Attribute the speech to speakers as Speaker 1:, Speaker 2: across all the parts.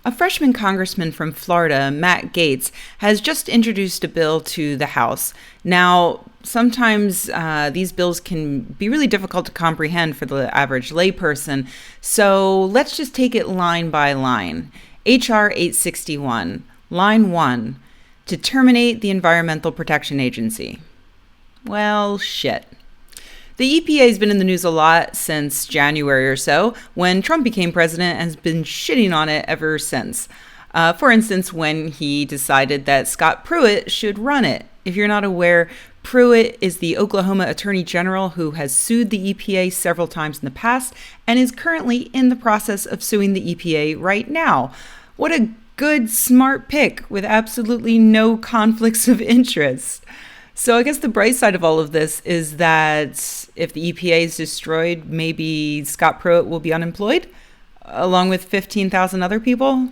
Speaker 1: A freshman congressman from Florida, Matt Gaetz, has just introduced a bill to the House. Now, sometimes these bills can be really difficult to comprehend for the average layperson, so let's just take it line by line. H.R. 861, line 1, to terminate the Environmental Protection Agency. Well, shit. The EPA has been in the news a lot since January or so, when Trump became president, and has been shitting on it ever since. For instance, when he decided that Scott Pruitt should run it. If you're not aware, Pruitt is the Oklahoma Attorney General who has sued the EPA several times in the past and is currently in the process of suing the EPA right now. What a good, smart pick with absolutely no conflicts of interest. So I guess the bright side of all of this is that if the EPA is destroyed, maybe Scott Pruitt will be unemployed, along with 15,000 other people.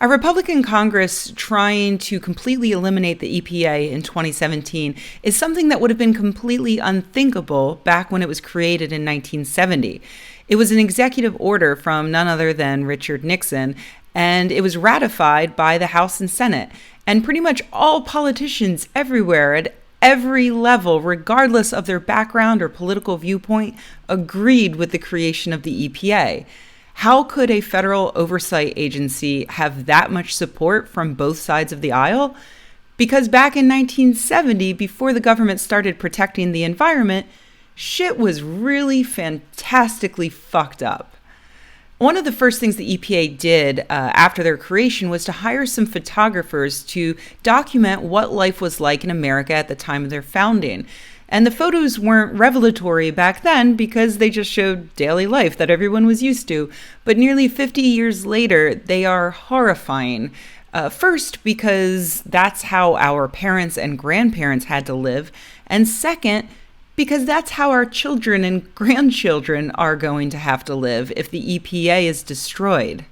Speaker 1: A Republican Congress trying to completely eliminate the EPA in 2017 is something that would have been completely unthinkable back when it was created in 1970. It was an executive order from none other than Richard Nixon, and it was ratified by the House and Senate. And pretty much all politicians everywhere at every level, regardless of their background or political viewpoint, agreed with the creation of the EPA. How could a federal oversight agency have that much support from both sides of the aisle? Because back in 1970, before the government started protecting the environment, shit was really fantastically fucked up. One of the first things the EPA did after their creation was to hire some photographers to document what life was like in America at the time of their founding. And the photos weren't revelatory back then because they just showed daily life that everyone was used to. But nearly 50 years later, they are horrifying. First, because that's how our parents and grandparents had to live. And second, because that's how our children and grandchildren are going to have to live if the EPA is destroyed.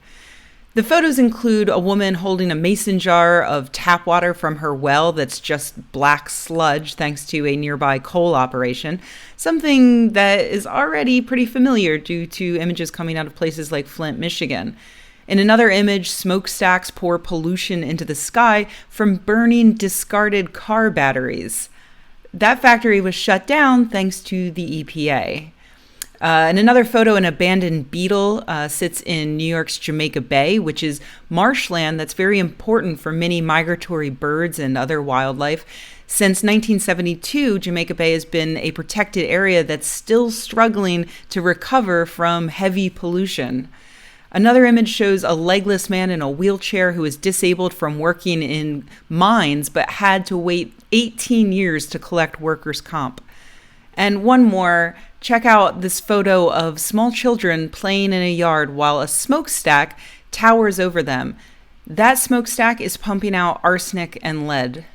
Speaker 1: The photos include a woman holding a mason jar of tap water from her well that's just black sludge thanks to a nearby coal operation, something that is already pretty familiar due to images coming out of places like Flint, Michigan. In another image, smokestacks pour pollution into the sky from burning discarded car batteries. That factory was shut down thanks to the EPA. In another photo, an abandoned beetle sits in New York's Jamaica Bay, which is marshland that's very important for many migratory birds and other wildlife. Since 1972, Jamaica Bay has been a protected area that's still struggling to recover from heavy pollution. Another image shows a legless man in a wheelchair who is disabled from working in mines but had to wait 18 years to collect workers' comp. And one more, check out this photo of small children playing in a yard while a smokestack towers over them. That smokestack is pumping out arsenic and lead.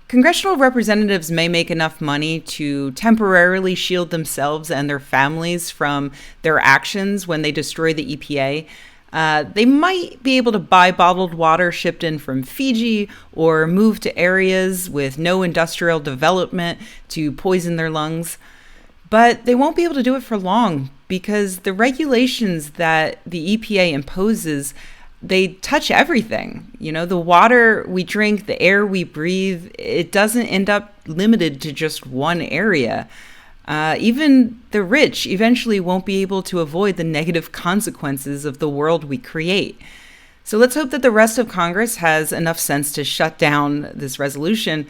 Speaker 1: Congressional representatives may make enough money to temporarily shield themselves and their families from their actions when they destroy the EPA. They might be able to buy bottled water shipped in from Fiji or move to areas with no industrial development to poison their lungs. But they won't be able to do it for long because the regulations that the EPA imposes, they touch everything. You know, the water we drink, the air we breathe, it doesn't end up limited to just one area. Even the rich eventually won't be able to avoid the negative consequences of the world we create. So let's hope that the rest of Congress has enough sense to shut down this resolution,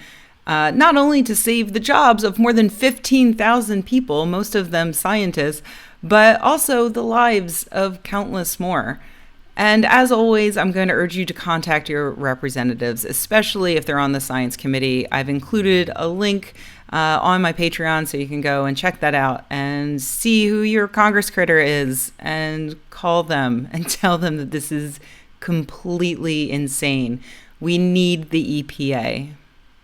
Speaker 1: not only to save the jobs of more than 15,000 people, most of them scientists, but also the lives of countless more. And as always, I'm going to urge you to contact your representatives, especially if they're on the science committee. I've included a link on my Patreon so you can go and check that out and see who your Congress critter is and call them and tell them that this is completely insane. We need the EPA.